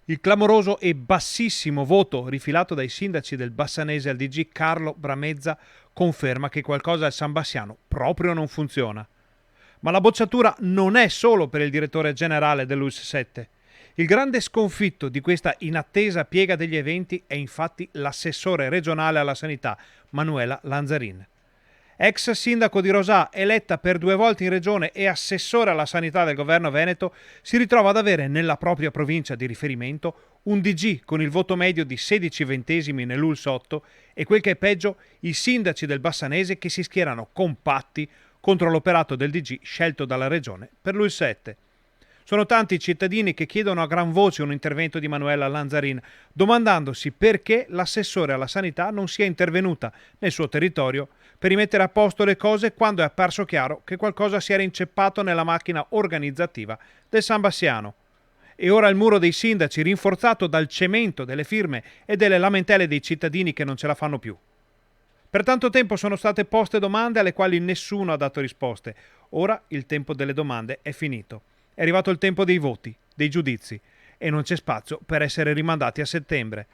Il clamoroso e bassissimo voto rifilato dai sindaci del Bassanese al DG Carlo Bramezza conferma che qualcosa al San Bassiano proprio non funziona. Ma la bocciatura non è solo per il direttore generale dell'ULSS 7. Il grande sconfitto di questa inattesa piega degli eventi è infatti l'assessore regionale alla sanità, Manuela Lanzarin. Ex sindaco di Rosà, eletta per 2 volte in regione e assessore alla sanità del governo veneto, si ritrova ad avere nella propria provincia di riferimento un DG con il voto medio di 16 ventesimi nell'ULSS 8 e quel che è peggio, i sindaci del Bassanese che si schierano compatti contro l'operato del DG scelto dalla regione per l'ULSS 7. Sono tanti i cittadini che chiedono a gran voce un intervento di Manuela Lanzarin, domandandosi perché l'assessore alla sanità non sia intervenuta nel suo territorio per rimettere a posto le cose quando è apparso chiaro che qualcosa si era inceppato nella macchina organizzativa del San Bassiano. E ora il muro dei sindaci, rinforzato dal cemento delle firme e delle lamentele dei cittadini che non ce la fanno più. Per tanto tempo sono state poste domande alle quali nessuno ha dato risposte. Ora il tempo delle domande è finito. È arrivato il tempo dei voti, dei giudizi, e non c'è spazio per essere rimandati a settembre.